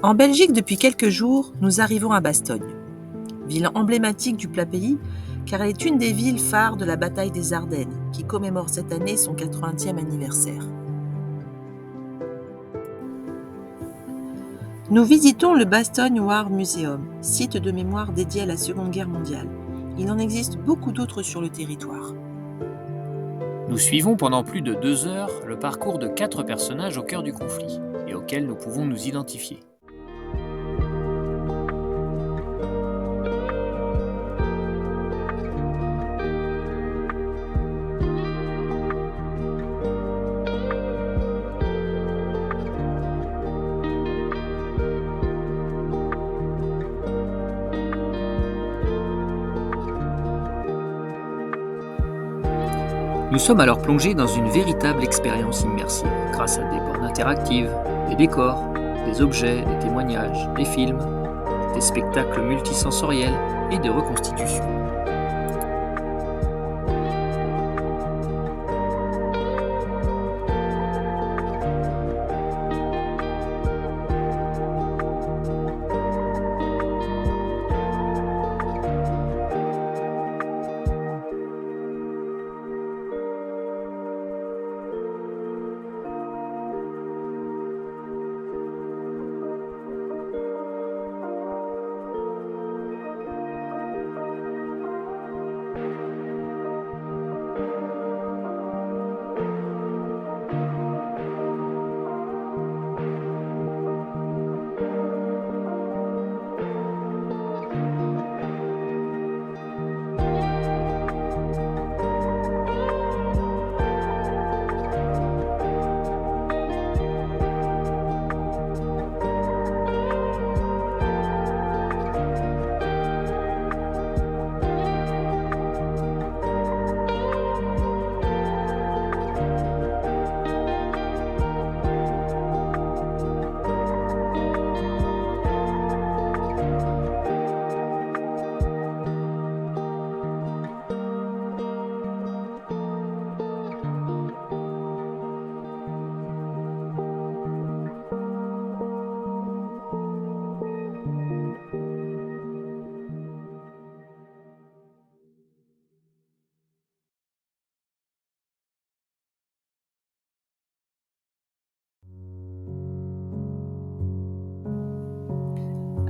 En Belgique, depuis quelques jours, nous arrivons à Bastogne, ville emblématique du plat pays, car elle est une des villes phares de la bataille des Ardennes, qui commémore cette année son 80e anniversaire. Nous visitons le Bastogne War Museum, site de mémoire dédié à la Seconde Guerre mondiale. Il en existe beaucoup d'autres sur le territoire. Nous suivons pendant plus de 2 heures le parcours de 4 personnages au cœur du conflit, et auxquels nous pouvons nous identifier. Nous sommes alors plongés dans une véritable expérience immersive, grâce à des bornes interactives, des décors, des objets, des témoignages, des films, des spectacles multisensoriels et de reconstitutions.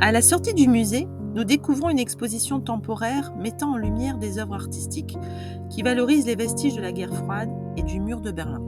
À la sortie du musée, nous découvrons une exposition temporaire mettant en lumière des œuvres artistiques qui valorisent les vestiges de la guerre froide et du mur de Berlin.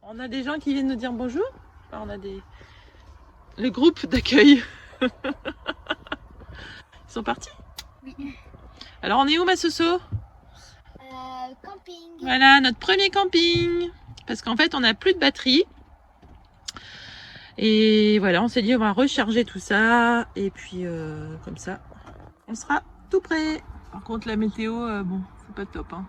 On a des gens qui viennent nous dire bonjour. Enfin, on a le groupe d'accueil. Ils sont partis? Oui. Alors on est où, ma Soso? Camping. Voilà, notre premier camping. Parce qu'en fait, on n'a plus de batterie. Et voilà, on s'est dit on va recharger tout ça. Et puis, comme ça, on sera tout prêt. Par contre, la météo, bon, c'est pas top, hein.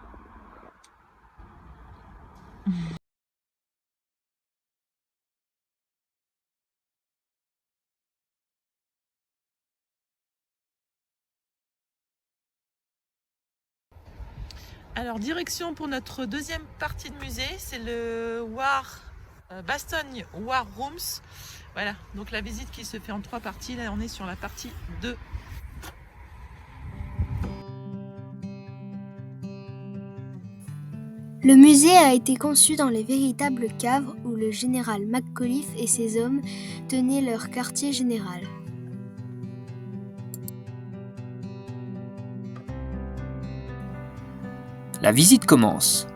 Alors, direction pour notre deuxième partie de musée, c'est le Bastogne War Rooms. Voilà, donc la visite qui se fait en 3 parties. Là, on est sur la partie 2. Le musée a été conçu dans les véritables caves où le général McAuliffe et ses hommes tenaient leur quartier général. La visite commence.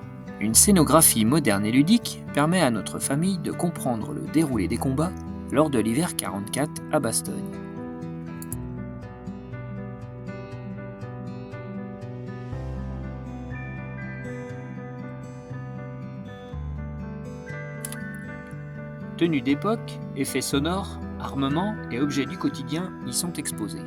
Une scénographie moderne et ludique permet à notre famille de comprendre le déroulé des combats lors de l'hiver 44 à Bastogne. Tenues d'époque, effets sonores, armements et objets du quotidien y sont exposés.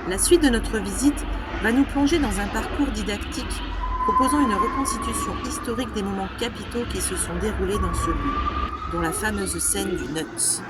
La suite de notre visite va nous plonger dans un parcours didactique proposant une reconstitution historique des moments capitaux qui se sont déroulés dans ce lieu, dont la fameuse scène du Nuts.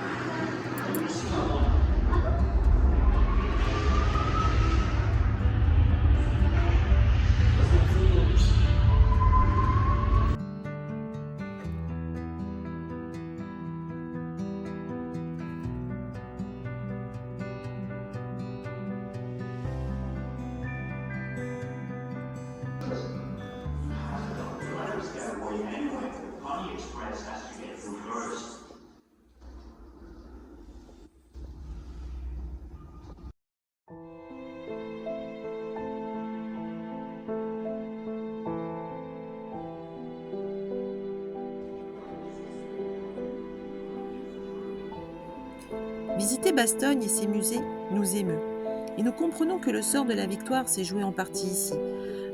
Visiter Bastogne et ses musées nous émeut, et nous comprenons que le sort de la victoire s'est joué en partie ici,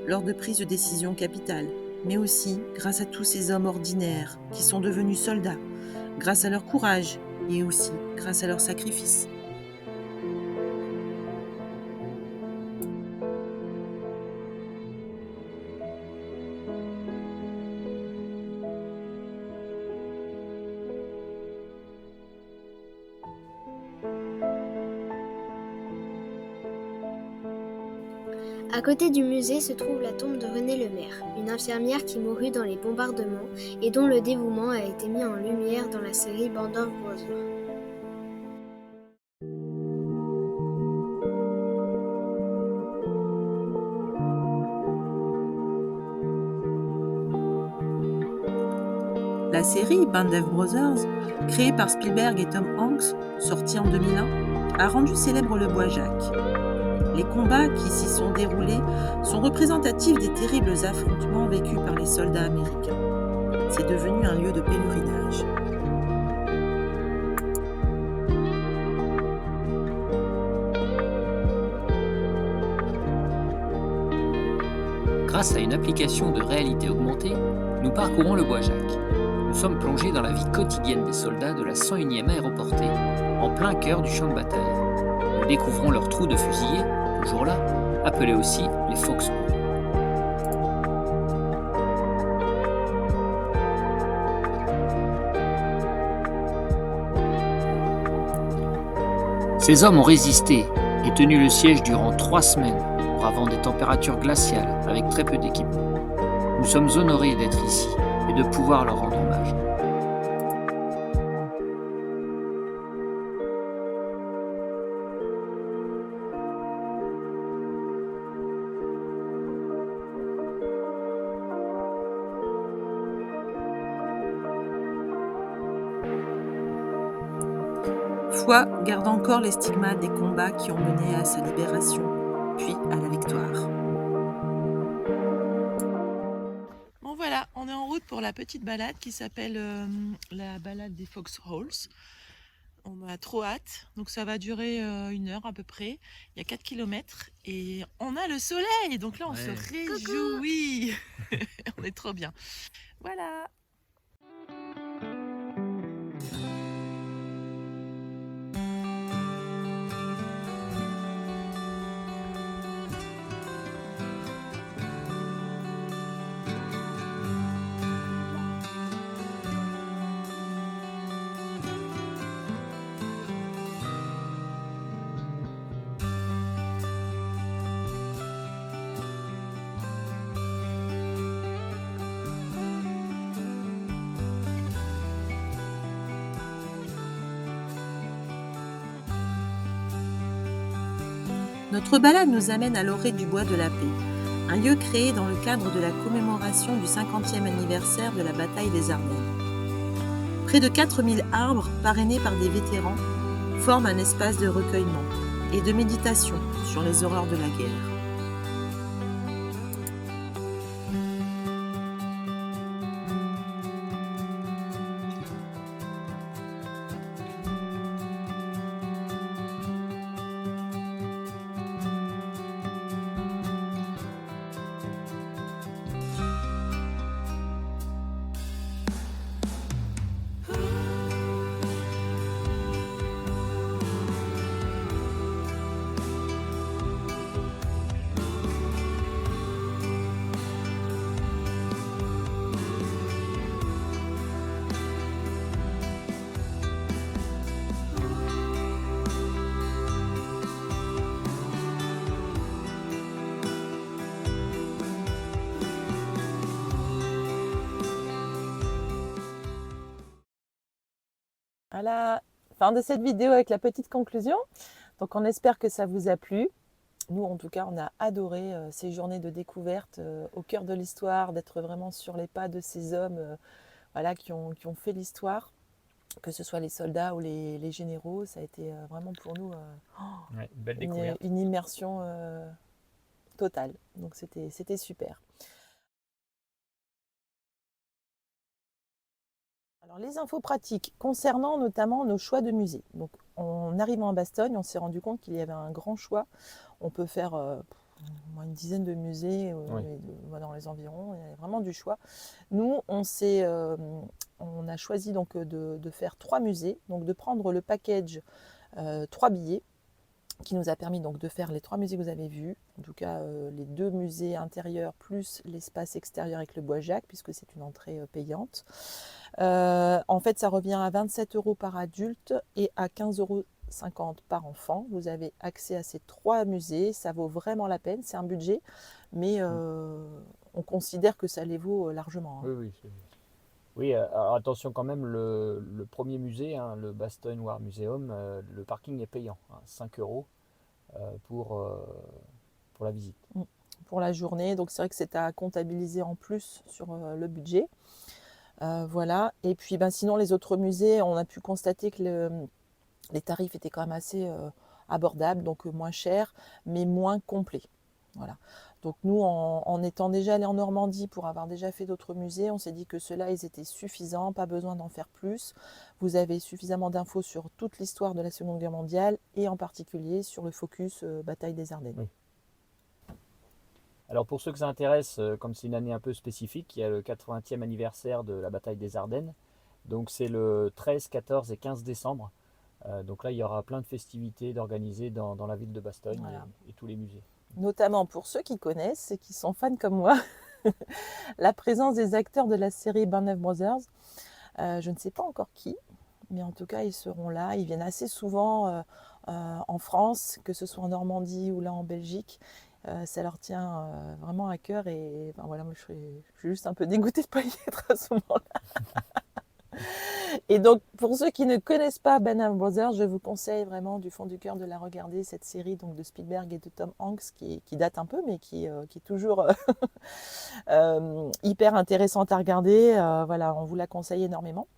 lors de prises de décisions capitales, mais aussi grâce à tous ces hommes ordinaires qui sont devenus soldats, grâce à leur courage et aussi grâce à leur sacrifice. À côté du musée se trouve la tombe de Renée Lemaire, une infirmière qui mourut dans les bombardements et dont le dévouement a été mis en lumière dans la série Band of Brothers. La série Band of Brothers, créée par Spielberg et Tom Hanks, sortie en 2001, a rendu célèbre le bois Jacques. Les combats qui s'y sont déroulés sont représentatifs des terribles affrontements vécus par les soldats américains. C'est devenu un lieu de pèlerinage. Grâce à une application de réalité augmentée, nous parcourons le bois Jacques. Nous sommes plongés dans la vie quotidienne des soldats de la 101e aéroportée, en plein cœur du champ de bataille. Nous découvrons leurs trous de fusillés, le jour-là, appelés aussi les foxholes. Ces hommes ont résisté et tenu le siège durant 3 semaines, bravant des températures glaciales avec très peu d'équipement. Nous sommes honorés d'être ici et de pouvoir leur rendre hommage. Foy garde encore les stigmates des combats qui ont mené à sa libération, puis à la victoire. Bon voilà, on est en route pour la petite balade qui s'appelle la balade des Foxholes. On a trop hâte, donc ça va durer 1 heure à peu près. Il y a 4 km et on a le soleil, donc là on se réjouit. On est trop bien. Voilà. Notre balade nous amène à l'orée du Bois de la Paix, un lieu créé dans le cadre de la commémoration du 50e anniversaire de la bataille des Ardennes. Près de 4000 arbres, parrainés par des vétérans, forment un espace de recueillement et de méditation sur les horreurs de la guerre. À la fin de cette vidéo avec la petite conclusion. Donc on espère que ça vous a plu. Nous en tout cas on a adoré ces journées de découverte au cœur de l'histoire, d'être vraiment sur les pas de ces hommes voilà, qui ont fait l'histoire, que ce soit les soldats ou les généraux. Ça a été vraiment pour nous Ouais, belle découverte. une immersion totale. Donc c'était super. Alors, les infos pratiques concernant notamment nos choix de musées. Donc, en arrivant à Bastogne, on s'est rendu compte qu'il y avait un grand choix. On peut faire une dizaine de musées Oui. dans les environs. Il y a vraiment du choix. Nous, on a choisi donc de faire 3 musées, donc de prendre le package 3 billets, qui nous a permis donc de faire les 3 musées que vous avez vus, en tout cas les 2 musées intérieurs plus l'espace extérieur avec le bois Jacques, puisque c'est une entrée payante. En fait, ça revient à 27 € par adulte et à 15,50 € par enfant. Vous avez accès à ces 3 musées, ça vaut vraiment la peine, c'est un budget, mais on considère que ça les vaut largement. Hein. Oui, oui. Oui, alors attention quand même, le premier musée, hein, le Bastogne War Museum, le parking est payant, hein, 5 € pour la visite. Pour la journée, donc c'est vrai que c'est à comptabiliser en plus sur le budget. Voilà, et puis sinon les autres musées, on a pu constater que les tarifs étaient quand même assez abordables, donc moins chers, mais moins complets. Voilà. Donc nous, en étant déjà allés en Normandie pour avoir déjà fait d'autres musées, on s'est dit que ceux-là, ils étaient suffisants, pas besoin d'en faire plus. Vous avez suffisamment d'infos sur toute l'histoire de la Seconde Guerre mondiale et en particulier sur le focus bataille des Ardennes. Oui. Alors pour ceux que ça intéresse, comme c'est une année un peu spécifique, il y a le 80e anniversaire de la bataille des Ardennes. Donc c'est le 13, 14 et 15 décembre. Donc là, il y aura plein de festivités d'organiser dans la ville de Bastogne, voilà. et tous les musées. Notamment pour ceux qui connaissent et qui sont fans comme moi, la présence des acteurs de la série Band of Brothers. Je ne sais pas encore qui, mais en tout cas, ils seront là. Ils viennent assez souvent en France, que ce soit en Normandie ou là en Belgique. Ça leur tient vraiment à cœur et voilà, moi je suis juste un peu dégoûtée de ne pas y être à ce moment-là. Et donc pour ceux qui ne connaissent pas Band of Brothers, je vous conseille vraiment du fond du cœur de la regarder, cette série donc de Spielberg et de Tom Hanks qui date un peu mais qui est toujours hyper intéressante à regarder. Voilà, on vous la conseille énormément.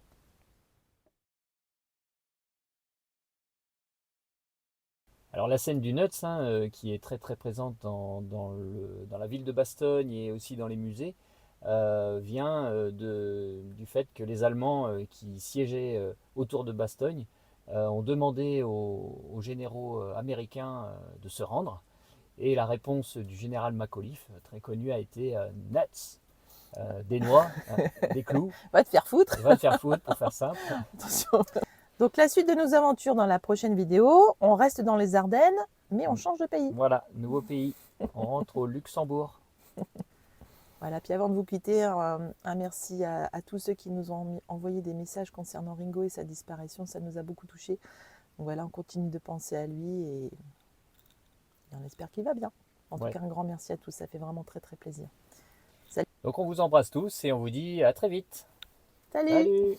Alors la scène du Nuts, hein, qui est très très présente dans la ville de Bastogne et aussi dans les musées, vient du fait que les Allemands qui siégeaient autour de Bastogne ont demandé aux généraux américains de se rendre. Et la réponse du général Macauliffe, très connu, a été nuts, des noix, des clous. Va te faire foutre. Va te faire foutre pour faire simple. Attention. Donc la suite de nos aventures dans la prochaine vidéo, on reste dans les Ardennes, mais on change de pays. Voilà, nouveau pays. On rentre au Luxembourg. Voilà, puis avant de vous quitter, un merci à tous ceux qui nous ont envoyé des messages concernant Ringo et sa disparition. Ça nous a beaucoup touchés. Donc voilà, on continue de penser à lui et on espère qu'il va bien. En tout cas, un grand merci à tous. Ça fait vraiment très très plaisir. Salut. Donc on vous embrasse tous et on vous dit à très vite. Salut. Salut.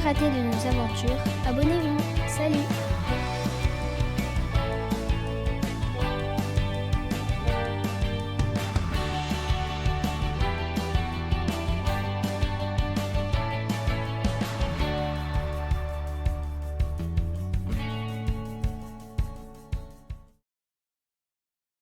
rater de nos aventures, abonnez-vous. Salut!